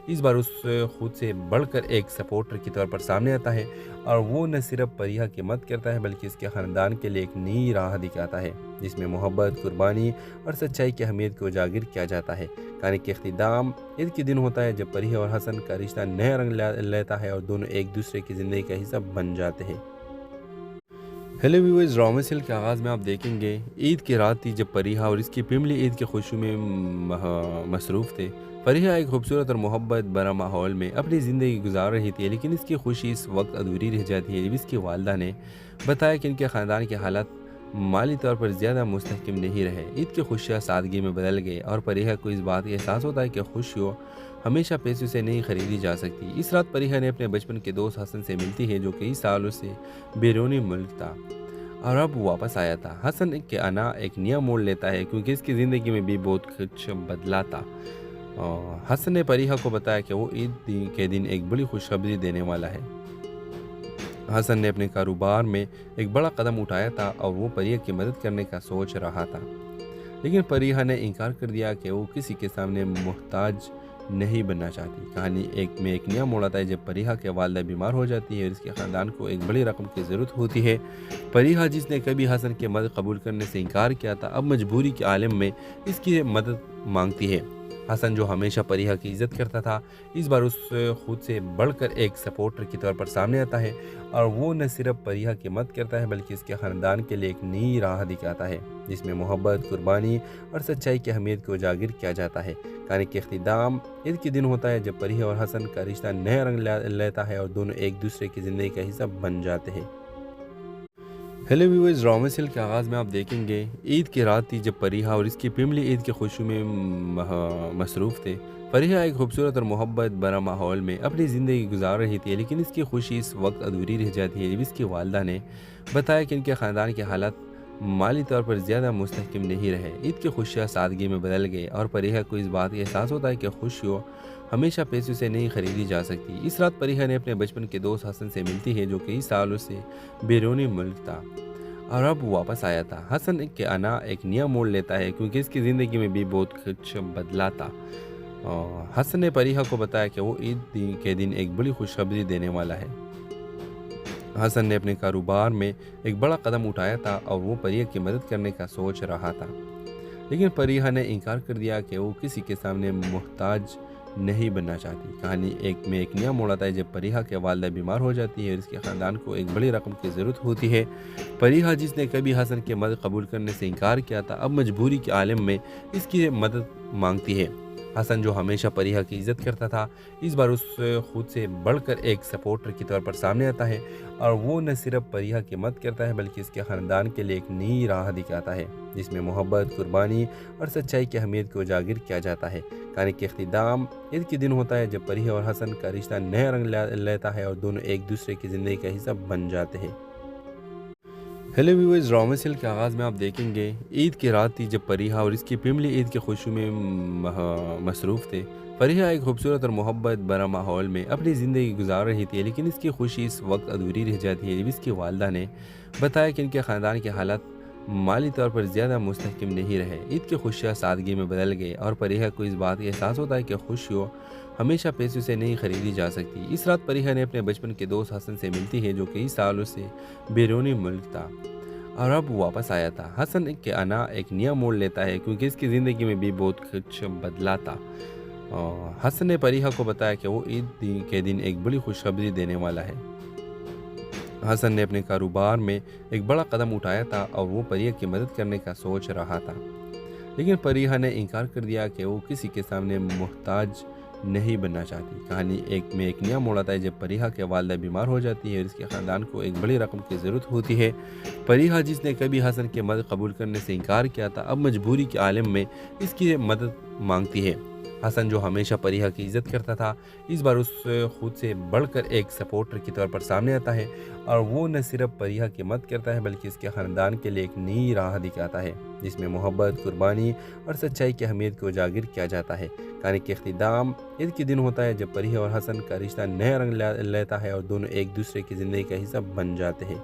इस बार उस खुद से बढ़कर एक सपोर्टर के तौर पर सामने आता है और वो न सिर्फ परिहा की मदद करता है बल्कि इसके ख़ानदान के लिए एक नई राह दिखाता है जिसमें मोहब्बत, कुर्बानी और सच्चाई की अहमियत को उजागर किया जाता है। कहानी के अख्तिताम ईद के दिन होता है जब परिहा और हसन का रिश्ता नया रंग लेता है और दोनों एक दूसरे की ज़िंदगी का हिस्सा बन जाते हैं। हेलो व्यूअर्स, ड्रामा सीरियल के आगाज़ में आप देखेंगे ईद की रात थी जब परिहा और इसकी फैमिली ईद की खुशी में मसरूफ़ थे। परिहा एक खूबसूरत और मोहब्बत भरा माहौल में अपनी ज़िंदगी गुजार रही थी, लेकिन इसकी खुशी इस वक्त अधूरी रह जाती है जब इसकी वालदा ने बताया कि इनके ख़ानदान के हालात माली तौर पर ज़्यादा मुस्तहकम नहीं रहे। ईद की खुशियाँ सादगी में बदल गए और परिहा को इस बात का एहसास होता है कि खुशियों हमेशा पैसों से नहीं खरीदी जा सकती। इस रात परिहा ने अपने बचपन के दोस्त हसन से मिलती है जो कई सालों से बैरूनी मुल्क था और अब वापस आया था। हसन के आना एक नया मोड़ लेता है क्योंकि इसकी ज़िंदगी में भी बहुत कुछ बदला था। हसन ने परिहा को बताया कि वो ईद के दिन एक बड़ी खुशखबरी देने वाला है। हसन ने अपने कारोबार में एक बड़ा कदम उठाया था और वो परिहा की मदद करने का सोच रहा था, लेकिन परिहा ने इनकार कर दिया कि वो किसी के सामने मोहताज नहीं बनना चाहती। कहानी एक नया मोड़ आता है जब परिहा के वालदा बीमार हो जाती है और इसके ख़ानदान को एक बड़ी रकम की ज़रूरत होती है। परिहा जिसने कभी हसन की मदद कबूल करने से इनकार किया था, अब मजबूरी के आलम में इसकी मदद मांगती है। हसन जो हमेशा परिहा की इज़्ज़त करता था, इस बार उस खुद से बढ़कर एक सपोर्टर के तौर पर सामने आता है और वो न सिर्फ परिहा की मदद करता है बल्कि इसके ख़ानदान के लिए एक नई राह दिखाता है जिसमें मोहब्बत, कुर्बानी और सच्चाई की अहमियत को उजागर किया जाता है। कहानी के अख्तिताम ईद के दिन होता है जब परिहा और हसन का रिश्ता नया रंग लेता है और दोनों एक दूसरे की ज़िंदगी का हिस्सा बन जाते हैं। हेलो व्यूअर्स, ड्रामा सीरियल के आगाज़ में आप देखेंगे ईद की रात थी जब परिहा और इसकी फैमिली ईद की खुशी में मसरूफ़ थे। परिहा एक खूबसूरत और मोहब्बत भरा माहौल में अपनी ज़िंदगी गुजार रही थी, लेकिन इसकी खुशी इस वक्त अधूरी रह जाती है जब इसकी वालदा ने बताया कि इनके ख़ानदान के हालात माली तौर पर ज़्यादा मुस्तहकम नहीं रहे। ईद की खुशियाँ सादगी में बदल गए और परिहा को इस बात का एहसास होता है कि खुशियों हमेशा पैसों से नहीं खरीदी जा सकती। इस रात परिहा ने अपने बचपन के दोस्त हसन से मिलती है जो कई सालों से बैरूनी मुल्क था और अब वापस आया था। हसन के आना एक नया मोड़ लेता है क्योंकि इसकी ज़िंदगी में भी बहुत कुछ बदला था। हसन ने परिहा को बताया कि वो ईद के दिन एक बड़ी खुशखबरी देने वाला है। हसन ने अपने कारोबार में एक बड़ा कदम उठाया था और वो परिहा की मदद करने का सोच रहा था, लेकिन परिहा ने इनकार कर दिया कि वो किसी के सामने मोहताज नहीं बनना चाहती। कहानी एक नया मोड़ आता है जब परिहा के वालदा बीमार हो जाती है और इसके ख़ानदान को एक बड़ी रकम की ज़रूरत होती है। परिहा जिसने कभी हसन की मदद कबूल करने से इनकार किया था, अब मजबूरी के आलम में इसकी मदद मांगती है। हसन जो हमेशा परिहा की इज़्ज़त करता था, इस बार उस खुद से बढ़कर एक सपोर्टर के तौर पर सामने आता है और वो न सिर्फ परिहा की मदद करता है बल्कि इसके ख़ानदान के लिए एक नई राह दिखाता है जिसमें मोहब्बत, कुर्बानी और सच्चाई की अहमियत को उजागर किया जाता है। कहानी के अख्तिताम ईद के दिन होता है जब परिहा और हसन का रिश्ता नया रंग लेता है और दोनों एक दूसरे की ज़िंदगी का हिस्सा बन जाते हैं। हेलो व्यूअर्स, ड्रामा सीरियल के आगाज़ में आप देखेंगे ईद की रात थी जब परिहा और इसकी फैमिली ईद की खुशी में मसरूफ़ थे। परिहा एक खूबसूरत और मोहब्बत भरा माहौल में अपनी ज़िंदगी गुजार रही थी, लेकिन इसकी खुशी इस वक्त अधूरी रह जाती है जब इसकी वालदा ने बताया कि इनके ख़ानदान के हालात माली तौर पर ज़्यादा मुस्तहकम नहीं रहे। ईद की खुशियाँ सादगी में बदल गए और परिहा को इस बात का एहसास होता है कि खुशियों हमेशा पैसों से नहीं खरीदी जा सकती। इस रात परिहा ने अपने बचपन के दोस्त हसन से मिलती है जो कई सालों से बैरूनी मुल्क था और अब वापस आया था। हसन के आना एक नया मोड़ लेता है क्योंकि इसकी ज़िंदगी में भी बहुत कुछ बदला था। हसन ने परिहा को बताया कि वो ईद के दिन एक बड़ी खुशखबरी देने वाला है। हसन ने अपने कारोबार में एक बड़ा कदम उठाया था और वो परिहा की मदद करने का सोच रहा था, लेकिन परिहा ने इनकार कर दिया कि वो किसी के सामने मोहताज नहीं बनना चाहती। कहानी एक नया मोड़ आता है जब परिहा के वालदा बीमार हो जाती है और इसके ख़ानदान को एक बड़ी रकम की ज़रूरत होती है। परिहा जिसने कभी हसन की मदद कबूल करने से इनकार किया था, अब मजबूरी के आलम में इसकी मदद मांगती है। हसन जो हमेशा परिहा की इज़्ज़त करता था, इस बार उस खुद से बढ़कर एक सपोर्टर के तौर पर सामने आता है और वो न सिर्फ परिहा की मदद करता है बल्कि इसके ख़ानदान के लिए एक नई राह दिखाता है जिसमें मोहब्बत, कुर्बानी और सच्चाई की अहमियत को उजागर किया जाता है। कहानी के अख्तिताम ईद के दिन होता है जब परिहा और हसन का रिश्ता नया रंग लेता है और दोनों एक दूसरे की ज़िंदगी का हिस्सा बन जाते हैं।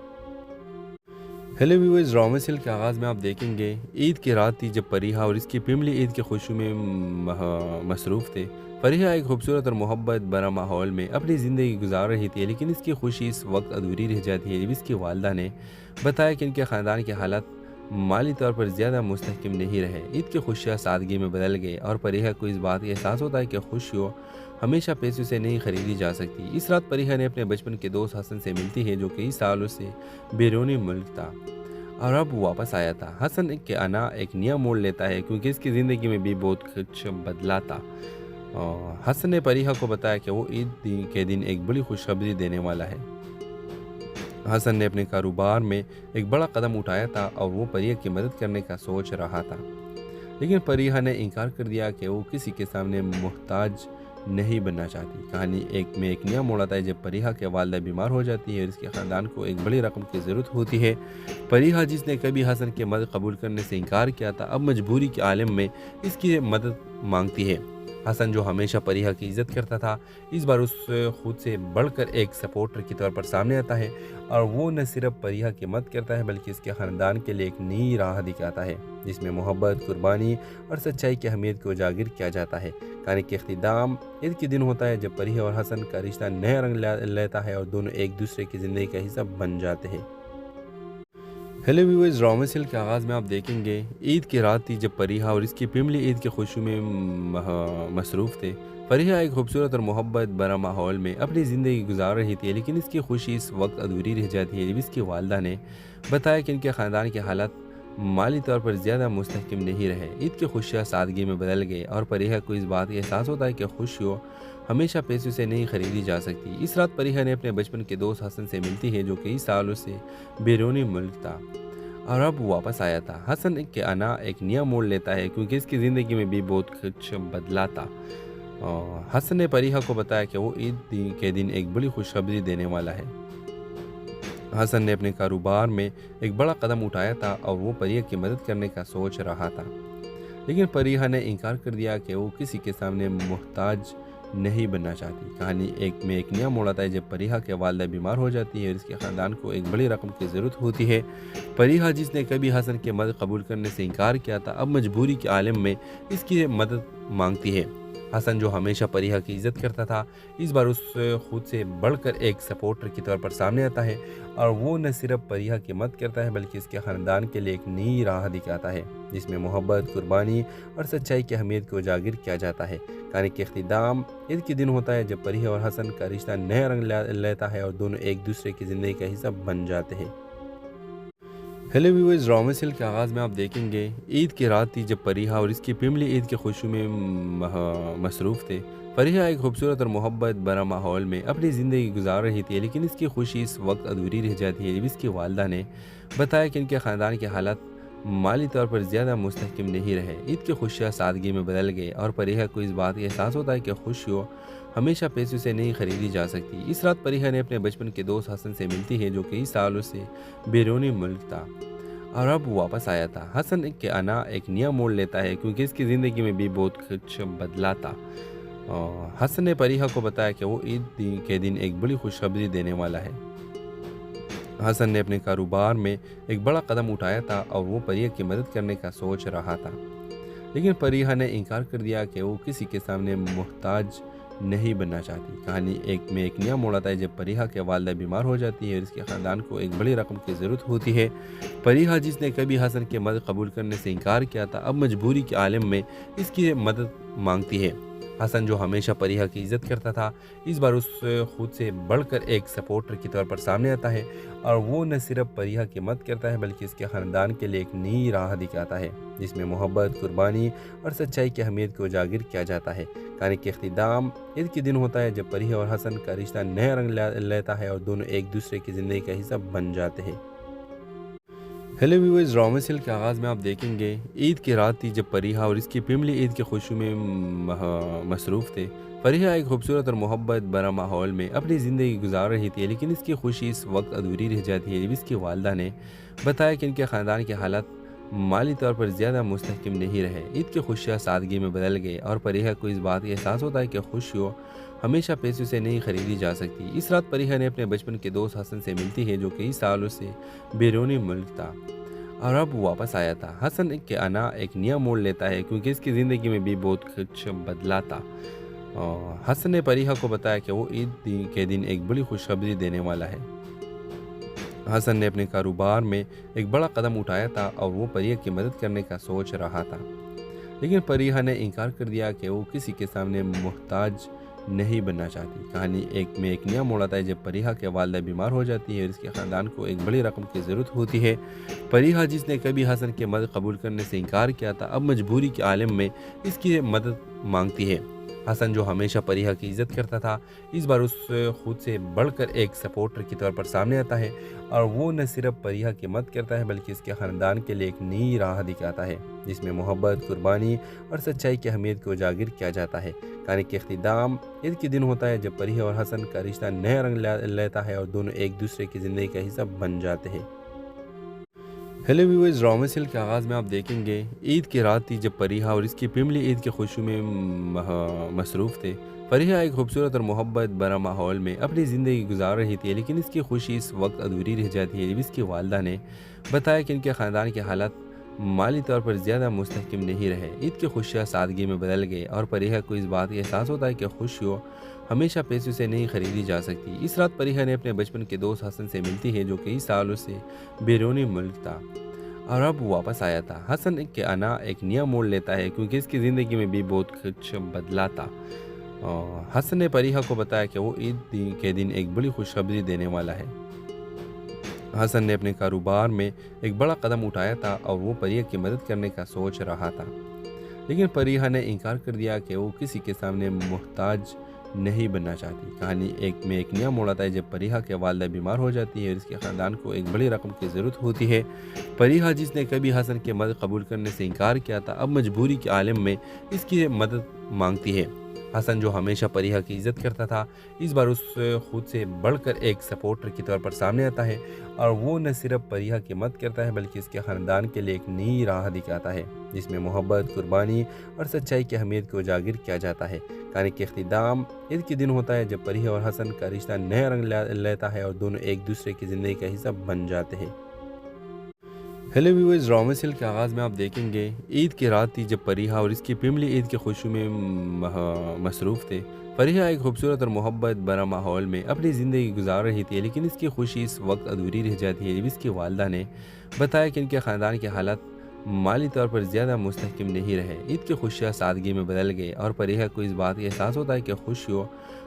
हेलो व्यूअर्स, ड्रामा सीरियल के आगाज़ में आप देखेंगे ईद की रात थी जब फरीहा और इसकी फैमिली ईद की खुशी में मसरूफ़ थे। फरीहा एक खूबसूरत और मोहब्बत भरा माहौल में अपनी ज़िंदगी गुजार रही थी, लेकिन इसकी खुशी इस वक्त अधूरी रह जाती है जब इसकी वालदा ने बताया कि इनके ख़ानदान के हालात माली तौर पर ज़्यादा मुस्तहकम नहीं रहे। ईद की खुशियाँ सादगी में बदल गई और फरीहा को इस बात का एहसास होता है कि खुशियों हमेशा पैसों से नहीं खरीदी जा सकती। इस रात फरीहा ने अपने बचपन के दोस्त हसन से मिलती है, जो कई सालों से बैरूनी मुल्क था और अब वापस आया था। हसन के आना एक नया मोड़ लेता है क्योंकि इसकी ज़िंदगी में भी बहुत कुछ बदला था। हसन ने फरीहा को बताया कि वो के दिन एक बड़ी खुशखबरी देने वाला है। हसन ने अपने कारोबार में एक बड़ा कदम उठाया था और वो फरीहा की मदद करने का सोच रहा था, लेकिन फरीहा ने इनकार कर दिया कि वो किसी के सामने मोहताज नहीं बनना चाहती। कहानी एक नया मोड़ आता है जब फरीहा के वालदा बीमार हो जाती है और इसके ख़ानदान को एक बड़ी रकम की ज़रूरत होती है। फरीहा, जिसने कभी हसन की मदद कबूल करने से इनकार किया था, अब मजबूरी के आलम में इसकी मदद मांगती है। हसन, जो हमेशा फरीहा की इज़्ज़त करता था, इस बार उस खुद से बढ़कर एक सपोर्टर के तौर पर सामने आता है और वो न सिर्फ फरीहा की मदद करता है बल्कि इसके ख़ानदान के लिए एक नई राह दिखाता है जिसमें मोहब्बत, कुर्बानी और सच्चाई की अहमियत को उजागर किया जाता है। कहानी के इख्तिताम ईद के दिन होता है जब फरीहा और हसन का रिश्ता नया रंग लेता है और दोनों एक दूसरे की ज़िंदगी का हिस्सा बन जाते हैं। हेलो व्यूअर्स, ड्रामा सीरियल के आगाज़ में आप देखेंगे ईद की रात थी जब फरीहा और इसकी फैमिली ईद की खुशी में मसरूफ़ थे। फरीहा एक खूबसूरत और मोहब्बत भरा माहौल में अपनी ज़िंदगी गुजार रही थी, लेकिन इसकी खुशी इस वक्त अधूरी रह जाती है जब इसकी वालदा ने बताया कि इनके ख़ानदान के हालात माली तौर पर ज़्यादा मुस्तहकम नहीं रहे। ईद की खुशियाँ सादगी में बदल गई और फरीहा को इस बात का एहसास होता है कि खुशियों हमेशा पैसों से नहीं खरीदी जा सकती। इस रात फरीहा ने अपने बचपन के दोस्त हसन से मिलती है, जो कई सालों से बैरूनी मुल्क था और अब वापस आया था। हसन के आना एक नया मोड़ लेता है क्योंकि इसकी ज़िंदगी में भी बहुत कुछ बदला था। हसन ने फरीहा को बताया कि वो ईद के दिन एक बड़ी खुशखबरी देने वाला है। हसन ने अपने कारोबार में एक बड़ा कदम उठाया था और वो फरीहा की मदद करने का सोच रहा था, लेकिन फरीहा ने इनकार कर दिया कि वो किसी के सामने मोहताज नहीं बनना चाहती। कहानी एक नया मोड़ आता है जब फरीहा के वालदा बीमार हो जाती है और इसके ख़ानदान को एक बड़ी रकम की ज़रूरत होती है। फरीहा, जिसने कभी हसन की मदद कबूल करने से इनकार किया था, अब मजबूरी के आलम में इसकी मदद मांगती है। हसन, जो हमेशा फरीहा की इज़्ज़त करता था, इस बार उस खुद से बढ़कर एक सपोर्टर के तौर पर सामने आता है और वो न सिर्फ फरीहा की मदद करता है बल्कि इसके ख़ानदान के लिए एक नई राह दिखाता है जिसमें मोहब्बत, कुर्बानी और सच्चाई की अहमियत को उजागर किया जाता है। कहानी के इख्तिताम ईद के दिन होता है जब फरीहा और हसन का रिश्ता नया रंग लेता है और दोनों एक दूसरे की ज़िंदगी का हिस्सा बन जाते हैं। हेलो व्यूअर्स, ड्रामा सीरियल के आगाज़ में आप देखेंगे ईद की रात थी जब फरीहा और इसकी फैमिली ईद की खुशी में मसरूफ़ थे। फरीहा एक खूबसूरत और मोहब्बत भरा माहौल में अपनी ज़िंदगी गुजार रही थी, लेकिन इसकी खुशी इस वक्त अधूरी रह जाती है जब इसकी वालदा ने बताया कि इनके ख़ानदान के हालात माली तौर पर ज़्यादा मुस्तहकम नहीं रहे। ईद की खुशियाँ सादगी में बदल गई और फरीहा को इस बात का एहसास होता है कि खुशियों हमेशा पैसों से नहीं खरीदी जा सकती। इस रात फरीहा ने अपने बचपन के दोस्त हसन से मिलती है, जो कई सालों से बैरूनी मुल्क था और अब वापस आया था। हसन के आना एक नया मोड़ लेता है क्योंकि इसकी ज़िंदगी में भी बहुत कुछ बदला था। हसन ने फरीहा को बताया कि वो ईद के दिन एक बड़ी खुशखबरी देने वाला है। हसन ने अपने कारोबार में एक बड़ा कदम उठाया था और वो फरीहा की मदद करने का सोच रहा था, लेकिन फरीहा ने इनकार कर दिया कि वो किसी के सामने मोहताज नहीं बनना चाहती। कहानी एक नया मोड़ आता है जब फरीहा के वालदा बीमार हो जाती है और इसके ख़ानदान को एक बड़ी रकम की ज़रूरत होती है। फरीहा, जिसने कभी हसन की मदद कबूल करने से इनकार किया था, अब मजबूरी के आलम में इसकी मदद मांगती है। हसन, जो हमेशा फरीहा की इज़्ज़त करता था, इस बार उस खुद से बढ़कर एक सपोर्टर के तौर पर सामने आता है और वो न सिर्फ फरीहा की मदद करता है बल्कि इसके ख़ानदान के लिए एक नई राह दिखाता है जिसमें मोहब्बत, कुर्बानी और सच्चाई की अहमियत को उजागर किया जाता है। कहानी के इख्तिताम ईद के दिन होता है जब फरीहा और हसन का रिश्ता नया रंग लेता है और दोनों एक दूसरे की ज़िंदगी का हिस्सा बन जाते हैं। हेलो व्यूअर्स, ड्रामा सीरियल के आगाज़ में आप देखेंगे ईद की रात थी जब फरीहा और इसकी फैमिली ईद की खुशी में मसरूफ़ थे। फरीहा एक खूबसूरत और मोहब्बत भरा माहौल में अपनी ज़िंदगी गुजार रही थी, लेकिन इसकी खुशी इस वक्त अधूरी रह जाती है जब इसकी वालदा ने बताया कि इनके ख़ानदान के हालात माली तौर पर ज़्यादा मुस्तहकम नहीं रहे। ईद की खुशियाँ सादगी में बदल गई और फरीहा को इस बात का एहसास होता है कि खुशियों हमेशा पैसों से नहीं खरीदी जा सकती। इस रात फरीहा ने अपने बचपन के दोस्त हसन से मिलती है, जो कई सालों से बैरूनी मुल्क था और अब वापस आया था। हसन के आना एक नया मोड़ लेता है क्योंकि इसकी ज़िंदगी में भी बहुत कुछ बदला था। हसन ने फरीहा को बताया कि वो के दिन एक बड़ी खुशखबरी देने वाला है। हसन ने अपने कारोबार में एक बड़ा कदम उठाया था और वो फरीहा की मदद करने का सोच रहा था, लेकिन फरीहा ने इनकार कर दिया कि वो किसी के सामने मोहताज नहीं बनना चाहती। कहानी एक नया मोड़ आता है जब फरीहा के वालिदा बीमार हो जाती है और इसके ख़ानदान को एक बड़ी रकम की ज़रूरत होती है। फरीहा, जिसने कभी हसन की मदद कबूल करने से इनकार किया था, अब मजबूरी के आलम में इसकी मदद मांगती है। हसन, जो हमेशा फरीहा की इज़्ज़त करता था, इस बार उस खुद से बढ़कर एक सपोर्टर के तौर पर सामने आता है और वो न सिर्फ फरीहा की मदद करता है बल्कि इसके ख़ानदान के लिए एक नई राह दिखाता है जिसमें मोहब्बत, कुर्बानी और सच्चाई की अहमियत को उजागर किया जाता है। कहानी के इख्तिताम ईद के दिन होता है जब फरीहा और हसन का रिश्ता नया रंग लेता है और दोनों एक दूसरे की ज़िंदगी का हिस्सा बन जाते हैं। हेलो व्यूअर्स, ड्रामा सीरियल के आगाज़ में आप देखेंगे ईद की रात थी जब फरीहा और इसकी फैमिली ईद की खुशी में मसरूफ़ थे। फरीहा एक खूबसूरत और मोहब्बत भरा माहौल में अपनी ज़िंदगी गुजार रही थी, लेकिन इसकी खुशी इस वक्त अधूरी रह जाती है जब इसकी वालिदा ने बताया कि इनके ख़ानदान के हालात माली तौर पर ज़्यादा मुस्तहकम नहीं रहे। ईद की खुशियाँ सादगी में बदल गई और फरीहा को इस बात का एहसास होता है कि खुशियों हमेशा पैसों से नहीं खरीदी जा सकती। इस रात फरीहा ने अपने बचपन के दोस्त हसन से मिलती है, जो कई सालों से बैरूनी मुल्क था और अब वापस आया था। हसन के आना एक नया मोड़ लेता है क्योंकि इसकी ज़िंदगी में भी बहुत कुछ बदला था। हसन ने फरीहा को बताया कि वो ईद के दिन एक बड़ी खुशखबरी देने वाला है। हसन ने अपने कारोबार में एक बड़ा कदम उठाया था और वो फरीहा की मदद करने का सोच रहा था, लेकिन फरीहा ने इनकार कर दिया कि वो किसी के सामने मोहताज नहीं बनना चाहती। कहानी एक नया मोड़ आता है जब फरीहा के वालिदा बीमार हो जाती है और इसके ख़ानदान को एक बड़ी रकम की ज़रूरत होती है। फरीहा, जिसने कभी हसन की मदद कबूल करने से इनकार किया था, अब मजबूरी के आलम में इसकी मदद मांगती है। हसन, जो हमेशा फरीहा की इज़्ज़त करता था, इस बार उस खुद से बढ़कर एक सपोर्टर के तौर पर सामने आता है और वो न सिर्फ फरीहा की मदद करता है बल्कि इसके ख़ानदान के लिए एक नई राह दिखाता है जिसमें मोहब्बत, कुर्बानी और सच्चाई की अहमियत को उजागर किया जाता है। कहानी के इख्तिताम ईद के दिन होता है जब फरीहा और हसन का रिश्ता नया रंग लेता है और दोनों एक दूसरे की ज़िंदगी का हिस्सा बन जाते हैं। हेलो व्यूअर्स, ड्रामा सीरियल के आगाज़ में आप देखेंगे ईद की रात थी जब फरीहा और इसकी फैमिली ईद की खुशी में मसरूफ़ थे। फरीहा एक खूबसूरत और मोहब्बत भरा माहौल में अपनी ज़िंदगी गुजार रही थी, लेकिन इसकी खुशी इस वक्त अधूरी रह जाती है जब इसकी वालिदा ने बताया कि इनके ख़ानदान के हालात माली तौर पर ज़्यादा मुस्तहकम नहीं रहे। ईद की खुशियाँ सादगी में बदल गई और फरीहा को इस बात का एहसास होता है कि खुशियों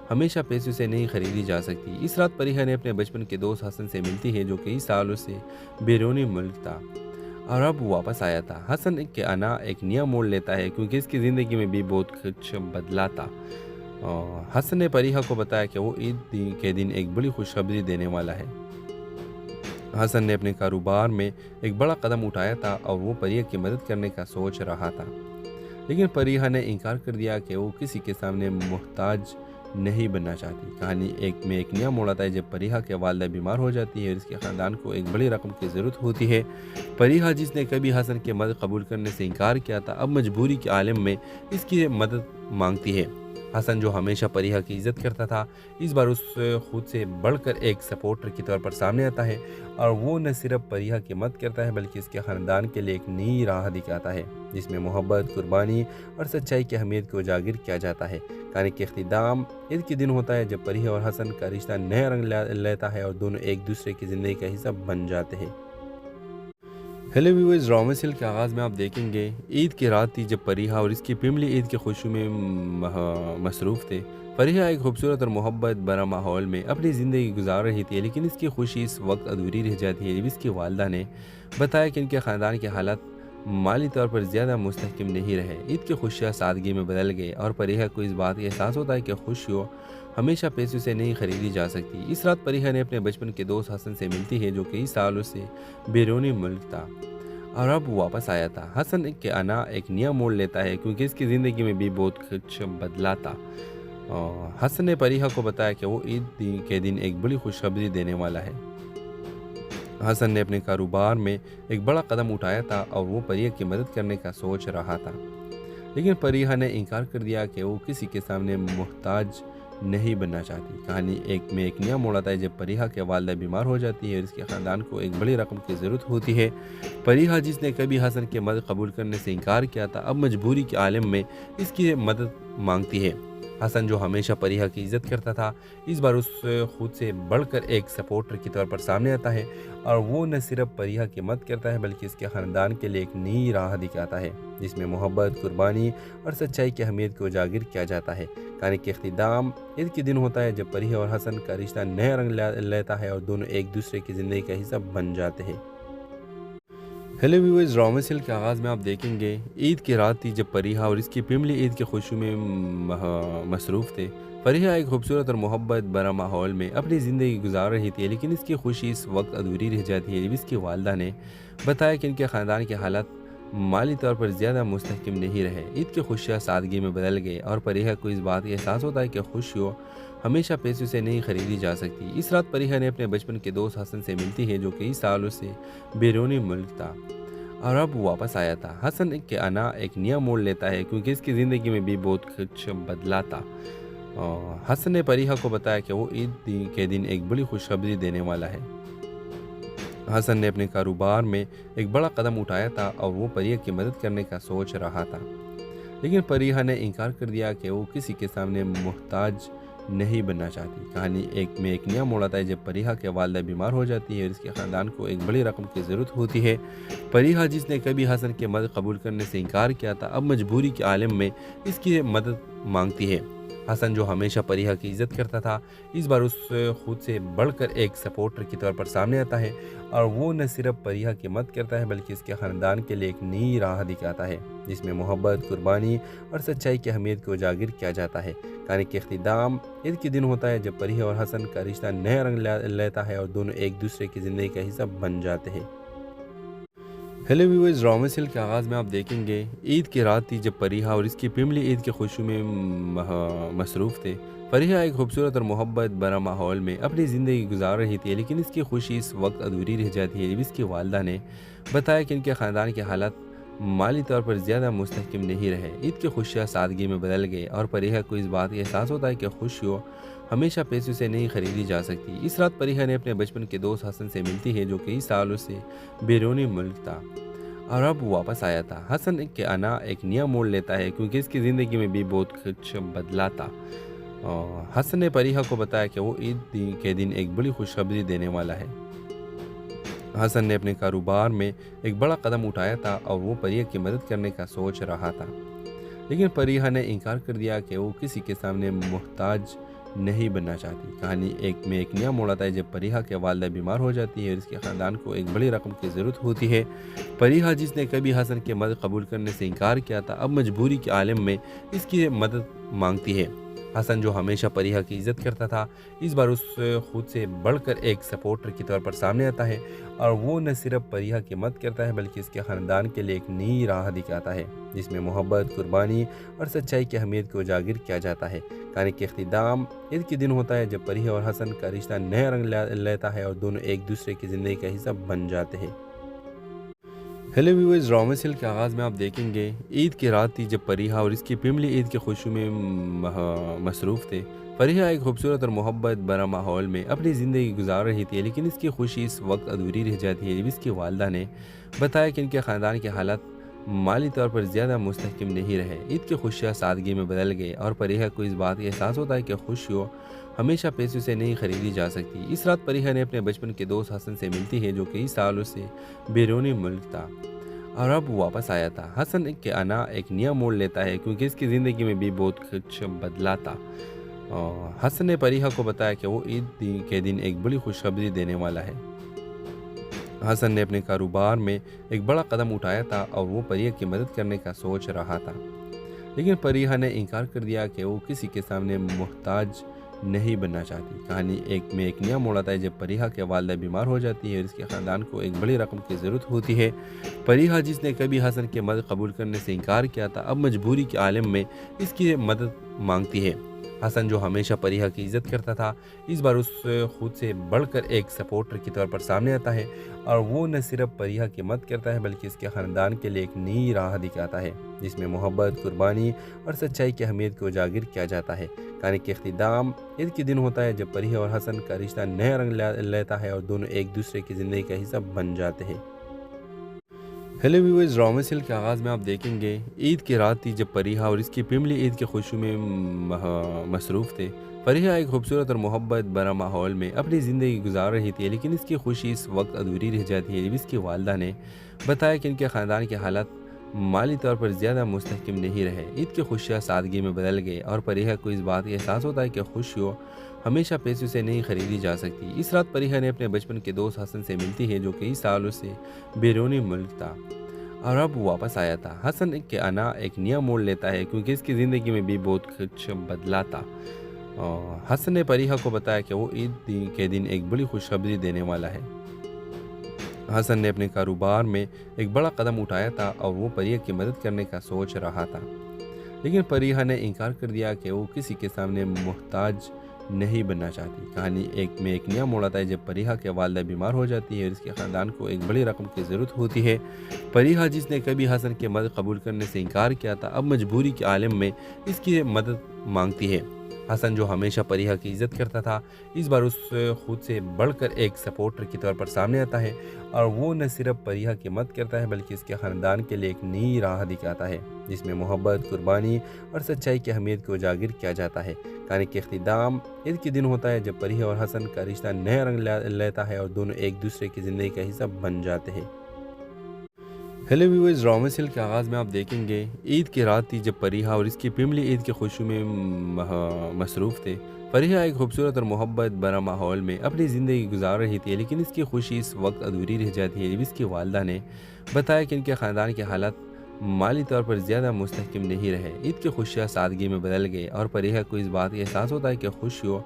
हमेशा पैसों से नहीं खरीदी जा सकती। इस रात फरीहा ने अपने बचपन के दोस्त हसन से मिलती है, जो कई सालों से बैरूनी मुल्क था और अब वापस आया था। हसन के आना एक नया मोड़ लेता है क्योंकि इसकी ज़िंदगी में भी बहुत कुछ बदला था। हसन ने फरीहा को बताया कि वो ईद के दिन एक बड़ी खुशखबरी देने वाला है। हसन ने अपने कारोबार में एक बड़ा कदम उठाया था और वो फरीहा की मदद करने का सोच रहा था, लेकिन फरीहा ने इनकार कर दिया कि वो किसी के सामने मोहताज नहीं बनना चाहती। कहानी एक नया मोड़ आता है जब फरीहा के वालिदा बीमार हो जाती है और इसके ख़ानदान को एक बड़ी रकम की ज़रूरत होती है। फरीहा, जिसने कभी हसन की मदद कबूल करने से इनकार किया था, अब मजबूरी के आलम में इसकी मदद मांगती है। हसन, जो हमेशा फरीहा की इज़्ज़त करता था, इस बार उस खुद से बढ़कर एक सपोर्टर के तौर पर सामने आता है और वो न सिर्फ फरीहा की मदद करता है बल्कि इसके ख़ानदान के लिए एक नई राह दिखाता है जिसमें मोहब्बत, कुर्बानी और सच्चाई की अहमियत को उजागर किया जाता है। कहानी के इख्तिताम ईद के दिन होता है जब फरीहा और हसन का रिश्ता नया रंग लेता है और दोनों एक दूसरे की ज़िंदगी का हिस्सा बन जाते हैं। हेलो व्यूअर्स, ड्रामा सीरियल के आगाज़ में आप देखेंगे ईद की रात थी जब फरीहा और इसकी फैमिली ईद की खुशी में मसरूफ़ थे। फरीहा एक खूबसूरत और मोहब्बत भरा माहौल में अपनी ज़िंदगी गुजार रही थी, लेकिन इसकी खुशी इस वक्त अधूरी रह जाती है जब इसकी वालिदा ने बताया कि इनके ख़ानदान के हालात माली तौर पर ज़्यादा मुस्तहकम नहीं रहे। ईद की खुशियाँ सादगी में बदल गई और फरीहा को इस बात का एहसास होता है कि खुशियों हमेशा पैसों से नहीं खरीदी जा सकती। इस रात फरीहा ने अपने बचपन के दोस्त हसन से मिलती है, जो कई सालों से बैरूनी मुल्क था और अब वापस आया था। हसन के आना एक नया मोड़ लेता है क्योंकि इसकी ज़िंदगी में भी बहुत कुछ बदला था। हसन ने फरीहा को बताया कि वो ईद के दिन एक बड़ी खुशखबरी देने वाला है। حسن نے اپنے کاروبار میں ایک بڑا قدم اٹھایا تھا اور وہ پریہ کی مدد کرنے کا سوچ رہا تھا، لیکن پریہ نے انکار کر دیا کہ وہ کسی کے سامنے محتاج نہیں بننا چاہتی۔ کہانی ایک نیا موڑ آتا ہے جب پریہ کی والدہ بیمار ہو جاتی ہے اور اس کے خاندان کو ایک بڑی رقم کی ضرورت ہوتی ہے۔ پریہ جس نے کبھی حسن کی مدد قبول کرنے سے انکار کیا تھا، اب مجبوری کے عالم میں اس کی مدد مانگتی ہے۔ حسن جو ہمیشہ پریہ کی عزت کرتا تھا، اس بار اس خود سے بڑھ کر ایک سپورٹر کے طور پر سامنے آتا ہے، اور وہ نہ صرف پریہ کی مدد کرتا ہے بلکہ اس کے خاندان کے لیے ایک نئی راہ دکھاتا ہے جس میں محبت، قربانی اور سچائی کی اہمیت کو اجاگر کیا جاتا ہے۔ کہانی کے اختتام عید کے دن ہوتا ہے جب پریہ اور حسن کا رشتہ نیا رنگ لیتا ہے اور دونوں ایک دوسرے کی زندگی کا حصہ بن جاتے ہیں۔ ہیلو ویورز، ڈرامہ سیریل کے آغاز میں آپ دیکھیں گے عید کی رات تھی جب پریہ اور اس کی فیملی عید کی خوشی میں مصروف تھے۔ پریہ ایک خوبصورت اور محبت بھرا ماحول میں اپنی زندگی گزار رہی تھی، لیکن اس کی خوشی اس وقت ادھوری رہ جاتی ہے جب اس کی والدہ نے بتایا کہ ان کے خاندان کے حالات مالی طور پر زیادہ مستحکم نہیں رہے۔ عید کی خوشیاں سادگی میں بدل گئے اور پریہ کو اس بات کا احساس ہوتا ہے کہ خوشیوں ہمیشہ پیسوں سے نہیں خریدی جا سکتی۔ اس رات پریہ نے اپنے بچپن کے دوست حسن سے ملتی ہے جو کئی سالوں سے بیرونی ملک تھا اور اب واپس آیا تھا۔ حسن کے آنا ایک نیا موڑ لیتا ہے کیونکہ اس کی زندگی میں بھی بہت کچھ بدلا تھا۔ حسن نے پریہ کو بتایا کہ وہ عید کے دن ایک بڑی خوشخبری دینے والا ہے۔ حسن نے اپنے کاروبار میں ایک بڑا قدم اٹھایا تھا اور وہ پریہ کی مدد کرنے کا سوچ رہا تھا، لیکن پریہ نے انکار کر دیا کہ وہ کسی کے سامنے محتاج نہیں بننا چاہتی۔ کہانی ایک نیا موڑ آتا ہے جب پریہ کی والدہ بیمار ہو جاتی ہے اور اس کے خاندان کو ایک بڑی رقم کی ضرورت ہوتی ہے۔ پریہ جس نے کبھی حسن کی مدد قبول کرنے سے انکار کیا تھا، اب مجبوری کے عالم میں اس کی مدد مانگتی ہے۔ حسن جو ہمیشہ پریہ کی عزت کرتا تھا، اس بار اس خود سے بڑھ کر ایک سپورٹر کے طور پر سامنے آتا ہے، اور وہ نہ صرف پریہ کی مدد کرتا ہے بلکہ اس کے خاندان کے لیے ایک نئی راہ دکھاتا ہے جس میں محبت، قربانی اور سچائی کی اہمیت کو اجاگر کیا جاتا ہے۔ کہانی کے اختتام عید کے دن ہوتا ہے جب پریہ اور حسن کا رشتہ نیا رنگ لیتا ہے اور دونوں ایک دوسرے کی زندگی کا حصہ بن جاتے ہیں۔ ہیلو ویورز، ڈرامہ سیریل کے آغاز میں آپ دیکھیں گے عید کی رات تھی جب پریہ اور اس کی فیملی عید کی خوشی میں مصروف تھے۔ پریہ ایک خوبصورت اور محبت بھرا ماحول میں اپنی زندگی گزار رہی تھی، لیکن اس کی خوشی اس وقت ادھوری رہ جاتی ہے جب اس کی والدہ نے بتایا کہ ان کے خاندان کے حالات مالی طور پر زیادہ مستحکم نہیں رہے۔ عید کی خوشیاں سادگی میں بدل گئے اور پریہ کو اس بات کا احساس ہوتا ہے کہ خوشیوں ہمیشہ پیسوں سے نہیں خریدی جا سکتی۔ اس رات پریہ نے اپنے بچپن کے دوست حسن سے ملتی ہے جو کئی سالوں سے بیرونی ملک تھا اور اب واپس آیا تھا۔ حسن کے آنا ایک نیا موڑ لیتا ہے کیونکہ اس کی زندگی میں بھی بہت کچھ بدلا تھا۔ حسن نے پریہ کو بتایا کہ وہ عید کے دن ایک بڑی خوشخبری دینے والا ہے۔ حسن نے اپنے کاروبار میں ایک بڑا قدم اٹھایا تھا اور وہ پریہ کی مدد کرنے کا سوچ رہا تھا، لیکن پریہ نے انکار کر دیا کہ وہ کسی کے سامنے محتاج نہیں بننا چاہتی۔ کہانی ایک نیا موڑ آتا ہے جب پریہ کی والدہ بیمار ہو جاتی ہے اور اس کے خاندان کو ایک بڑی رقم کی ضرورت ہوتی ہے۔ پریہ جس نے کبھی حسن کی مدد قبول کرنے سے انکار کیا تھا، اب مجبوری کے عالم میں اس کی مدد مانگتی ہے۔ حسن جو ہمیشہ پریہ کی عزت کرتا تھا، اس بار اس خود سے بڑھ کر ایک سپورٹر کے طور پر سامنے آتا ہے، اور وہ نہ صرف پریہ کی مدد کرتا ہے بلکہ اس کے خاندان کے لیے ایک نئی راہ دکھاتا ہے جس میں محبت، قربانی اور سچائی کی اہمیت کو اجاگر کیا جاتا ہے۔ کہانی کے اختتام عید کے دن ہوتا ہے جب پریہ اور حسن کا رشتہ نیا رنگ لیتا ہے اور دونوں ایک دوسرے کی زندگی کا حصہ بن جاتے ہیں۔ ہیلو ویورز، ڈرامہ سیریل کے آغاز میں آپ دیکھیں گے عید کی رات تھی جب پریہ اور اس کی فیملی عید کی خوشی میں مصروف تھے۔ پریہ ایک خوبصورت اور محبت بھرا ماحول میں اپنی زندگی گزار رہی تھی، لیکن اس کی خوشی اس وقت ادھوری رہ جاتی ہے جب اس کی والدہ نے بتایا کہ ان کے خاندان کے حالات مالی طور پر زیادہ مستحکم نہیں رہے۔ عید کی خوشیاں سادگی میں بدل گئے اور پریہ کو اس بات کا احساس ہوتا ہے کہ خوشیوں ہمیشہ پیسوں سے نہیں خریدی جا سکتی۔ اس رات پریہ نے اپنے بچپن کے دوست حسن سے ملتی ہے جو کئی سالوں سے بیرونی ملک تھا اور اب واپس آیا تھا۔ حسن کے آنا ایک نیا موڑ لیتا ہے کیونکہ اس کی زندگی میں بھی بہت کچھ بدلا تھا۔ حسن نے پریہ کو بتایا کہ وہ عید کے دن ایک بڑی خوشخبری دینے والا ہے۔ حسن نے اپنے کاروبار میں ایک بڑا قدم اٹھایا تھا اور وہ پریہ کی مدد کرنے کا سوچ رہا تھا، لیکن پریہ نے انکار کر دیا کہ وہ کسی کے سامنے محتاج نہیں بننا چاہتی۔ کہانی ایک نیا موڑ آتا ہے جب پریہ کی والدہ بیمار ہو جاتی ہے اور اس کے خاندان کو ایک بڑی رقم کی ضرورت ہوتی ہے۔ پریہ جس نے کبھی حسن کی مدد قبول کرنے سے انکار کیا تھا، اب مجبوری کے عالم میں اس کی مدد مانگتی ہے۔ हसन जो हमेशा परिहा की इज्जत करता था, इस बार उस खुद से बढ़कर एक सपोर्टर के तौर पर सामने आता है और वो न सिर्फ परिहा की मदद करता है बल्कि इसके ख़ानदान के लिए एक नई राह दिखाता है जिसमें मोहब्बत, कुर्बानी और सच्चाई की अहमियत को उजागर किया जाता है। कहानी के इख्तिताम ईद के दिन होता है जब परिहा और हसन का रिश्ता नया रंग लेता है और दोनों एक दूसरे की ज़िंदगी का हिस्सा बन जाते हैं। हेलो व्यूअर्स, ड्रामा सीरियल के आगाज़ में आप देखेंगे ईद की रात थी जब परिहा और इसकी फैमिली ईद की खुशी में मसरूफ़ थे। परिहा एक खूबसूरत और मोहब्बत भरा माहौल में अपनी ज़िंदगी गुजार रही थी, लेकिन इसकी खुशी इस वक्त अधूरी रह जाती है जब इसकी वालदा ने बताया कि इनके ख़ानदान के हालात माली तौर पर ज़्यादा मुस्तहकम नहीं रहे। ईद की खुशियाँ सादगी में बदल गई और परिहा को इस बात का एहसास होता है कि खुशियों हमेशा पैसों से नहीं खरीदी जा सकती। इस रात परिहा ने अपने बचपन के दोस्त हसन से मिलती है जो कई सालों से बैरूनी मुल्क था और अब वापस आया था। हसन के आना एक नया मोड़ लेता है क्योंकि इसकी ज़िंदगी में भी बहुत कुछ बदला था। हसन ने परिहा को बताया कि वो ईद के दिन एक बड़ी खुशखबरी देने वाला है। हसन ने अपने कारोबार में एक बड़ा कदम उठाया था और वो परिहा की मदद करने का सोच रहा था, लेकिन परिहा ने इनकार कर दिया कि वो किसी के सामने मोहताज नहीं बनना चाहती। कहानी एक नया मोड़ आता है जब परिहा के वालदा बीमार हो जाती है और इसके ख़ानदान को एक बड़ी रकम की ज़रूरत होती है। परिहा जिसने कभी हसन की मदद कबूल करने से इनकार किया था, अब मजबूरी के आलम में इसकी मदद मांगती है। हसन जो हमेशा परिहा की इज्जत करता था, इस बार उस खुद से बढ़कर एक सपोर्टर के तौर पर सामने आता है और वो न सिर्फ परिहा की मदद करता है बल्कि इसके ख़ानदान के लिए एक नई राह दिखाता है जिसमें मोहब्बत, कुर्बानी और सच्चाई की अहमियत को उजागर किया जाता है। कहानी के इख्तिताम ईद के दिन होता है जब परिहा और हसन का रिश्ता नया रंग लेता है और दोनों एक दूसरे की ज़िंदगी का हिस्सा बन जाते हैं। हेलो व्यूअर्स, ड्रामा सीरियल के आगाज़ में आप देखेंगे ईद की रात थी जब परिहा और इसकी फैमिली ईद की खुशी में मसरूफ़ थे। परिहा एक खूबसूरत और मोहब्बत भरा माहौल में अपनी ज़िंदगी गुजार रही थी, लेकिन इसकी खुशी इस वक्त अधूरी रह जाती है जब इसकी वालदा ने बताया कि इनके ख़ानदान के हालात माली तौर पर ज़्यादा मुस्तहकम नहीं रहे। ईद की खुशियाँ सादगी में बदल गई और परिहा को इस बात का एहसास होता है कि खुशियों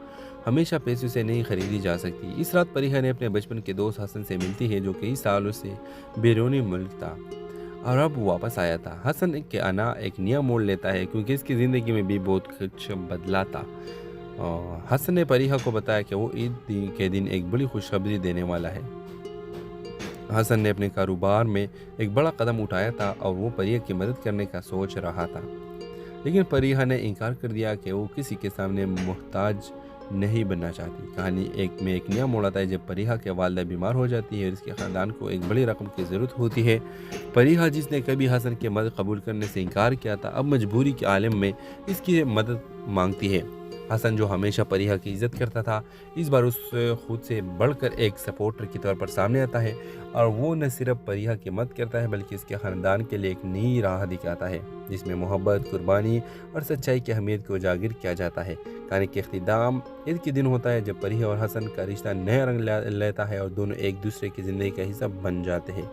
हमेशा पैसों से नहीं खरीदी जा सकती। इस रात परिहा ने अपने बचपन के दोस्त हसन से मिलती है जो कई सालों से बैरूनी मुल्क था और अब वापस आया था। हसन के आना एक नया मोड़ लेता है क्योंकि इसकी ज़िंदगी में भी बहुत कुछ बदला था। हसन ने परिहा को बताया कि वो ईद के दिन एक बड़ी खुशखबरी देने वाला है। हसन ने अपने कारोबार में एक बड़ा कदम उठाया था और वो परिहा की मदद करने का सोच रहा था, लेकिन परिहा ने इनकार कर दिया कि वो किसी के सामने मोहताज नहीं बनना चाहती। कहानी एक नया मोड़ आता है जब परिहा के वालदा बीमार हो जाती है और इसके ख़ानदान को एक बड़ी रकम की ज़रूरत होती है। परिहा जिसने कभी हसन की मदद कबूल करने से इनकार किया था, अब मजबूरी के आलम में इसकी मदद मांगती है। हसन जो हमेशा परिहा की इज्जत करता था, इस बार उस खुद से बढ़कर एक सपोर्टर के तौर पर सामने आता है और वो न सिर्फ परिहा की मदद करता है बल्कि इसके ख़ानदान के लिए एक नई राह दिखाता है जिसमें मोहब्बत, कुर्बानी और सच्चाई की अहमियत को उजागर किया जाता है। कहानी के इख्तिताम ईद के दिन होता है जब परिहा और हसन का रिश्ता नया रंग लेता है और दोनों एक दूसरे की ज़िंदगी का हिस्सा बन जाते हैं।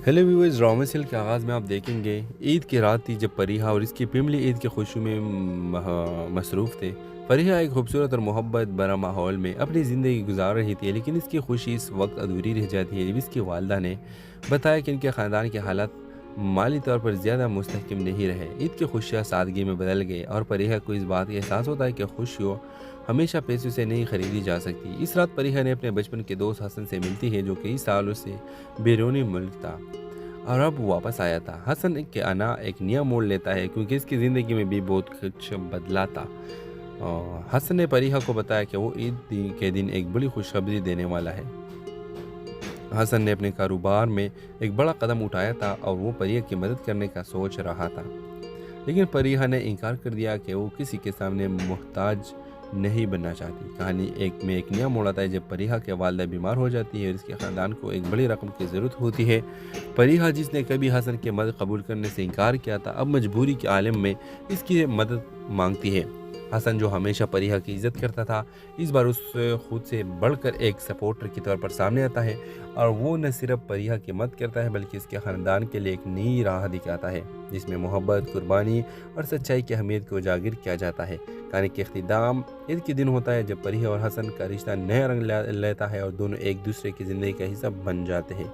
हेलो व्यूअर्स, ड्रामा सीरियल के आगाज़ में आप देखेंगे ईद की रात थी जब परिहा और इसकी फैमिली ईद की खुशी में मसरूफ़ थे। परिहा एक खूबसूरत और मोहब्बत भरा माहौल में अपनी ज़िंदगी गुजार रही थी, लेकिन इसकी खुशी इस वक्त अधूरी रह जाती है जब इसकी वालदा ने बताया कि इनके ख़ानदान के हालात माली तौर पर ज़्यादा मुस्तहकम नहीं रहे। ईद की खुशियाँ सादगी में बदल गई और परिहा को इस बात का एहसास होता है कि खुशियों हमेशा पैसों से नहीं खरीदी जा सकती। इस रात परिहा ने अपने बचपन के दोस्त हसन से मिलती है जो कई सालों से बैरूनी मुल्क था और अब वापस आया था। हसन के आना एक नया मोड़ लेता है क्योंकि इसकी ज़िंदगी में भी बहुत कुछ बदला था। हसन ने परिहा को बताया कि वो ईद के दिन एक बड़ी खुशखबरी देने वाला है। हसन ने अपने कारोबार में एक बड़ा कदम उठाया था और वो परिहा की मदद करने का सोच रहा था, लेकिन परिहा ने इनकार कर दिया कि वो किसी के सामने मोहताज नहीं बनना चाहती। कहानी एक नया मोड़ आता है जब परिहा के वालदा बीमार हो जाती है और इसके ख़ानदान को एक बड़ी रकम की ज़रूरत होती है। परिहा जिसने कभी हसन की मदद कबूल करने से इनकार किया था, अब मजबूरी के आलम में इसकी मदद मांगती है। हसन जो हमेशा परिहा की इज्जत करता था, इस बार उस खुद से बढ़कर एक सपोर्टर के तौर पर सामने आता है और वो न सिर्फ परिहा की मदद करता है बल्कि इसके ख़ानदान के लिए एक नई राह दिखाता है जिसमें मोहब्बत, कुर्बानी और सच्चाई की अहमियत को उजागर किया जाता है। कहानी के इख्तिताम ईद के दिन होता है जब परिहा और हसन का रिश्ता नया रंग लेता है और दोनों एक दूसरे की ज़िंदगी का हिस्सा बन जाते हैं।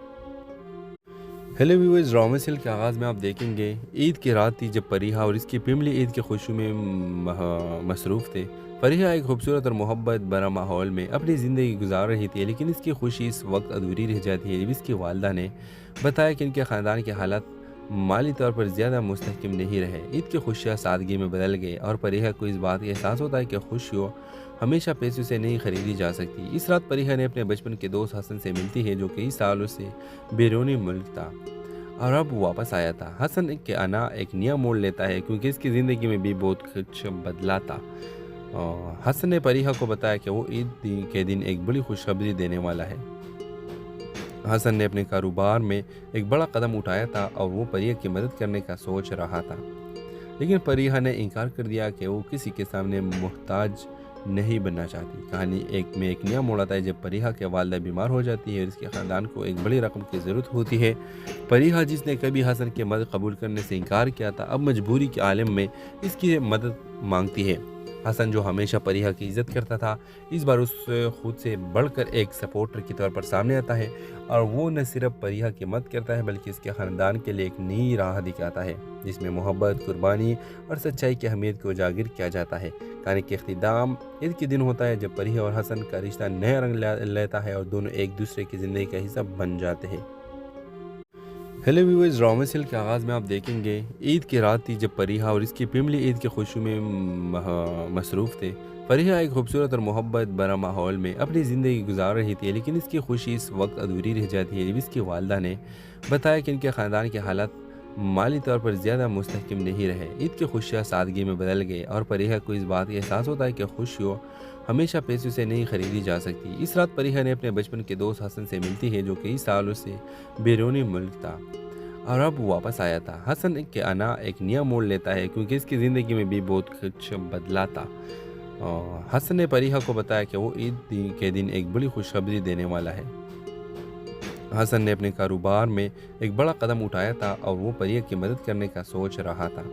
हेलो व्यूअर्स, ड्रामा सीरियल के आगाज़ में आप देखेंगे ईद की रात थी जब फरीहा और इसकी फैमिली ईद की खुशी में मसरूफ़ थे। फरीहा एक खूबसूरत और मोहब्बत भरा माहौल में अपनी ज़िंदगी गुजार रही थी, लेकिन इसकी खुशी इस वक्त अधूरी रह जाती है जब इसकी वालदा ने बताया कि इनके ख़ानदान के हालात माली तौर पर ज़्यादा मुस्तहकम नहीं रहे। ईद की खुशियाँ सादगी में बदल गई और फरीहा को इस बात का एहसास होता है कि खुशियों हमेशा पैसों से नहीं खरीदी जा सकती। इस रात फरीहा ने अपने बचपन के दोस्त हसन से मिलती है, जो कई सालों से बैरूनी मुल्क था और अब वापस आया था। हसन के आना एक नया मोड़ लेता है क्योंकि इसकी ज़िंदगी में भी बहुत कुछ बदला था। हसन ने फरीहा को बताया कि वो के दिन एक बड़ी खुशखबरी देने वाला है। हसन ने अपने कारोबार में एक बड़ा कदम उठाया था और वो फरीहा की मदद करने का सोच रहा था, लेकिन फरीहा ने इनकार कर दिया कि वो किसी के सामने मोहताज नहीं बनना चाहती। कहानी एक नया मोड़ आता है जब फरीहा के वालदा बीमार हो जाती है और इसके ख़ानदान को एक बड़ी रकम की ज़रूरत होती है। फरीहा, जिसने कभी हसन की मदद कबूल करने से इनकार किया था, अब मजबूरी के आलम में इसकी मदद मांगती है। हसन, जो हमेशा फरीहा की इज़्ज़त करता था, इस बार उस खुद से बढ़कर एक सपोर्टर के तौर पर सामने आता है और वो न सिर्फ फरीहा की मदद करता है बल्कि इसके ख़ानदान के लिए एक नई राह दिखाता है जिसमें मोहब्बत, कुर्बानी और सच्चाई की अहमियत को उजागर किया जाता है। कहानी के इख्तिताम ईद के दिन होता है जब फरीहा और हसन का रिश्ता नया रंग लेता है और दोनों एक दूसरे की ज़िंदगी का हिस्सा बन जाते हैं। हेलो व्यूअर्स, ड्रामा सीरियल के आगाज़ में आप देखेंगे ईद की रात थी जब फरीहा और इसकी फैमिली ईद की खुशी में मसरूफ़ थे। फरीहा एक खूबसूरत और मोहब्बत भरा माहौल में अपनी ज़िंदगी गुजार रही थी, लेकिन इसकी खुशी इस वक्त अधूरी रह जाती है जब इसकी वालदा ने बताया कि इनके ख़ानदान के हालात माली तौर पर ज़्यादा मुस्तहकम नहीं रहे। ईद की खुशियाँ सादगी में बदल गई और फरीहा को इस बात का एहसास होता है कि खुशियों हमेशा पैसों से नहीं खरीदी जा सकती। इस रात फरीहा ने अपने बचपन के दोस्त हसन से मिलती है, जो कई सालों से बैरूनी मुल्क था और अब वापस आया था। हसन के आना एक नया मोड़ लेता है क्योंकि इसकी ज़िंदगी में भी बहुत कुछ बदला था। हसन ने फरीहा को बताया कि वो ईद के दिन एक बड़ी खुशखबरी देने वाला है। हसन ने अपने कारोबार में एक बड़ा कदम उठाया था और वो फरीहा की मदद करने का सोच रहा था,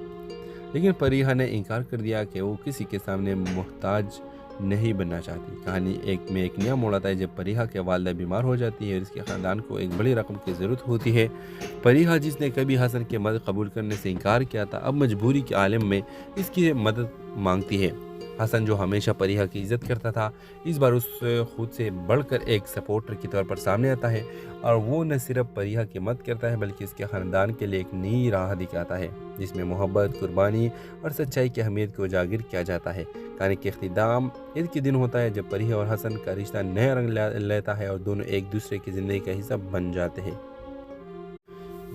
लेकिन फरीहा ने इनकार कर दिया कि वो किसी के सामने मोहताज नहीं बनना चाहती। कहानी एक नया मोड़ आता है जब फरीहा के वालदा बीमार हो जाती है और इसके ख़ानदान को एक बड़ी रकम की ज़रूरत होती है। फरीहा, जिसने कभी हसन की मदद कबूल करने से इनकार किया था, अब मजबूरी के आलम में इसकी मदद मांगती है। हसन, जो हमेशा फरीहा की इज़्ज़त करता था, इस बार उस खुद से बढ़कर एक सपोर्टर के तौर पर सामने आता है और वो न सिर्फ फरीहा की मदद करता है बल्कि इसके ख़ानदान के लिए एक नई राह दिखाता है जिसमें मोहब्बत, कुर्बानी और सच्चाई की अहमियत को उजागर किया जाता है। कहानी के इख्तिताम ईद के दिन होता है जब फरीहा और हसन का रिश्ता नया रंग लेता है और दोनों एक दूसरे की ज़िंदगी का हिस्सा बन जाते हैं।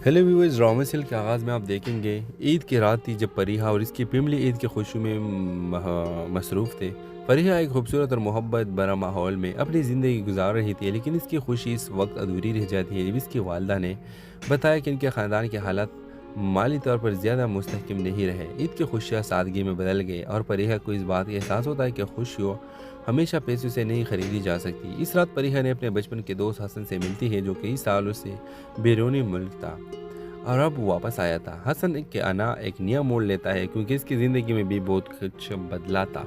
हेलो व्यूअर्स, ड्रामा सीरियल के आगाज़ में आप देखेंगे ईद की रात थी जब फरीहा और इसकी फैमिली ईद की खुशी में मसरूफ़ थे। फरीहा एक खूबसूरत और मोहब्बत भरा माहौल में अपनी ज़िंदगी गुजार रही थी, लेकिन इसकी खुशी इस वक्त अधूरी रह जाती है जब इसकी वालदा ने बताया कि इनके ख़ानदान के हालात माली तौर पर ज़्यादा मुस्तहकम नहीं रहे। ईद की खुशियाँ सादगी में बदल गई और फरीहा को इस बात का एहसास होता है कि खुशियों हमेशा पैसों से नहीं खरीदी जा सकती। इस रात फरीहा ने अपने बचपन के दोस्त हसन से मिलती है, जो कई सालों से बैरूनी मुल्क था और अब वापस आया था। हसन के आना एक नया मोड़ लेता है क्योंकि इसकी ज़िंदगी में भी बहुत कुछ बदला था।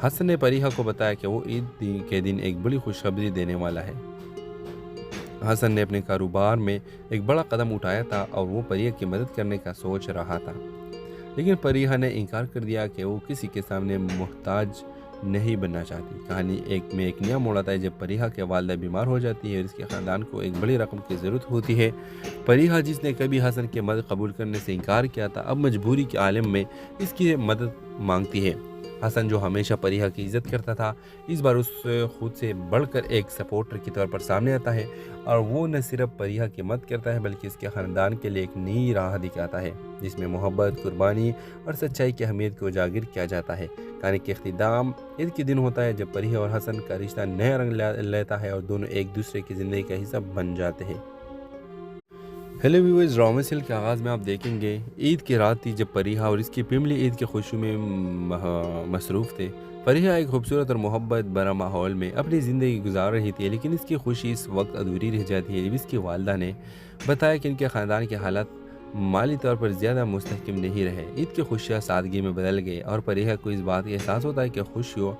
हसन ने फरीहा को बताया कि वो ईद के दिन एक बड़ी खुशखबरी देने वाला है। हसन ने अपने कारोबार में एक बड़ा कदम उठाया था और वो फरीहा की मदद करने का सोच रहा था, लेकिन फरीहा ने इनकार कर दिया कि वो किसी के सामने मोहताज नहीं बनना चाहती। कहानी एक नया मोड़ आता है जब फरीहा के वालदा बीमार हो जाती है और इसके ख़ानदान को एक बड़ी रकम की ज़रूरत होती है। फरीहा, जिसने कभी हसन की मदद कबूल करने से इनकार किया था, अब मजबूरी के आलम में इसकी मदद मांगती है। हसन, जो हमेशा फरीहा की इज़्ज़त करता था, इस बार उस खुद से बढ़कर एक सपोर्टर के तौर पर सामने आता है और वो न सिर्फ फरीहा की मदद करता है बल्कि इसके ख़ानदान के लिए एक नई राह दिखाता है जिसमें मोहब्बत, कुर्बानी और सच्चाई की अहमियत को उजागर किया जाता है। कहानी के इख्तिताम ईद के दिन होता है जब फरीहा और हसन का रिश्ता नया रंग लेता है और दोनों एक दूसरे की ज़िंदगी का हिस्सा बन जाते हैं। हेलो व्यूअर्स, ड्रामा सीरियल के आगाज़ में आप देखेंगे ईद की रात थी जब फरीहा और इसकी फैमिली ईद की खुशी में मसरूफ़ थे। फरीहा एक खूबसूरत और मोहब्बत भरा माहौल में अपनी ज़िंदगी गुजार रही थी, लेकिन इसकी खुशी इस वक्त अधूरी रह जाती है जब इसकी वालदा ने बताया कि इनके ख़ानदान के हालात माली तौर पर ज़्यादा मुस्तहकम नहीं रहे। ईद की खुशियाँ सादगी में बदल गई और फरीहा को इस बात का एहसास होता है कि खुशियों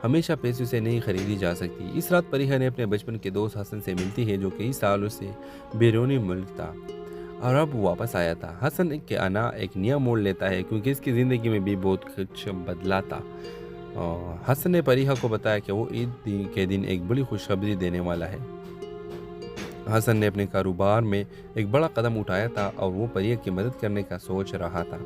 हमेशा पैसों से नहीं खरीदी जा सकती। इस रात फरीहा ने अपने बचपन के दोस्त हसन से मिलती है, जो कई सालों से बैरूनी मुल्क था और अब वापस आया था। हसन के आना एक नया मोड़ लेता है क्योंकि इसकी ज़िंदगी में भी बहुत कुछ बदला था। हसन ने फरीहा को बताया कि वो के दिन एक बड़ी खुशखबरी देने वाला है। हसन ने अपने कारोबार में एक बड़ा कदम उठाया था और वो फरीहा की मदद करने का सोच रहा था,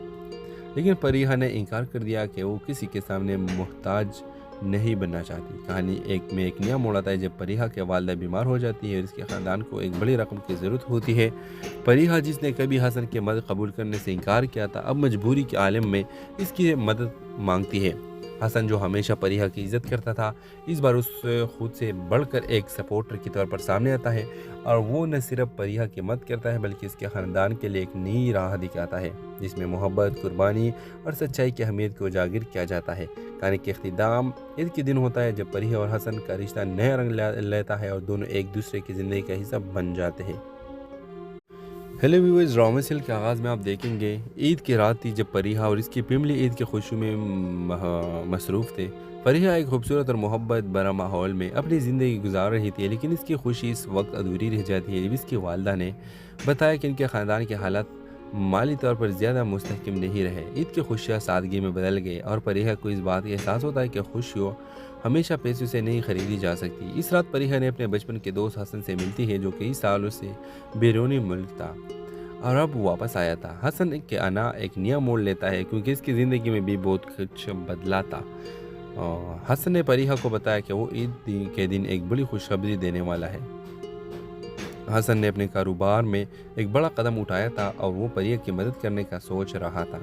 लेकिन फरीहा ने इनकार कर दिया कि वो किसी के सामने मोहताज नहीं बनना चाहती। कहानी एक नया मोड़ आता है जब फरीहा के वालिदा बीमार हो जाती है और इसके ख़ानदान को एक बड़ी रकम की ज़रूरत होती है। फरीहा, जिसने कभी हसन की मदद कबूल करने से इनकार किया था, अब मजबूरी के आलम में इसकी मदद मांगती है। हसन, जो हमेशा फरीहा की इज़्ज़त करता था, इस बार उस खुद से बढ़कर एक सपोर्टर के तौर पर सामने आता है और वो न सिर्फ फरीहा की मदद करता है बल्कि इसके ख़ानदान के लिए एक नई राह दिखाता है जिसमें मोहब्बत, कुर्बानी और सच्चाई की अहमियत को उजागर किया जाता है। कहानी के इख्तिताम ईद के दिन होता है जब फरीहा और हसन का रिश्ता नया रंग लेता है और दोनों एक दूसरे की ज़िंदगी का हिस्सा बन जाते हैं। हेलो व्यूअर्स, ड्रामा सीरियल के आगाज़ में आप देखेंगे ईद की रात थी जब फरीहा और इसकी फैमिली ईद की खुशी में मसरूफ़ थे। फरीहा एक खूबसूरत और मोहब्बत भरा माहौल में अपनी ज़िंदगी गुजार रही थी, लेकिन इसकी खुशी इस वक्त अधूरी रह जाती है जब इसकी वालिदा ने बताया कि इनके ख़ानदान के हालात माली तौर पर ज़्यादा मुस्तहकम नहीं रहे। ईद की खुशियाँ सादगी में बदल गई और फरीहा को इस बात का एहसास होता है कि खुशियों हमेशा पैसों से नहीं खरीदी जा सकती। इस रात फरीहा ने अपने बचपन के दोस्त हसन से मिलती है, जो कई सालों से बैरूनी मुल्क था और अब वापस आया था। हसन के आना एक नया मोड़ लेता है क्योंकि इसकी ज़िंदगी में भी बहुत कुछ बदला था। हसन ने फरीहा को बताया कि वो ईद के दिन एक बड़ी खुशखबरी देने वाला है। हसन ने अपने कारोबार में एक बड़ा कदम उठाया था और वो फरीहा की मदद करने का सोच रहा था,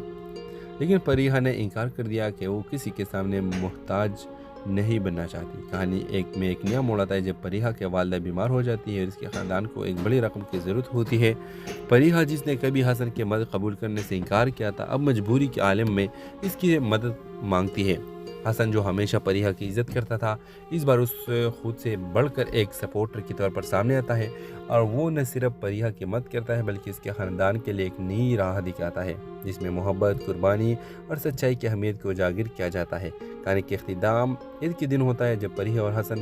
लेकिन फरीहा ने इनकार कर दिया कि वो किसी के सामने मोहताज नहीं बनना चाहती। कहानी एक नया मोड़ आता है जब फरीहा के वालिदा बीमार हो जाती है और इसके ख़ानदान को एक बड़ी रकम की ज़रूरत होती है। फरीहा, जिसने कभी हसन की मदद कबूल करने से इनकार किया था, अब मजबूरी के आलम में इसकी मदद मांगती है। हसन, जो हमेशा फरीहा की इज़्ज़त करता था, इस बार उस खुद से बढ़कर एक सपोर्टर के तौर पर सामने आता है और वो न सिर्फ फरीहा की मदद करता है बल्कि इसके ख़ानदान के लिए एक नई राह दिखाता है जिसमें मोहब्बत, कुर्बानी और सच्चाई की अहमियत को उजागर किया जाता है। कहानी के इख्तिताम ईद के दिन होता है जब फरीहा और हसन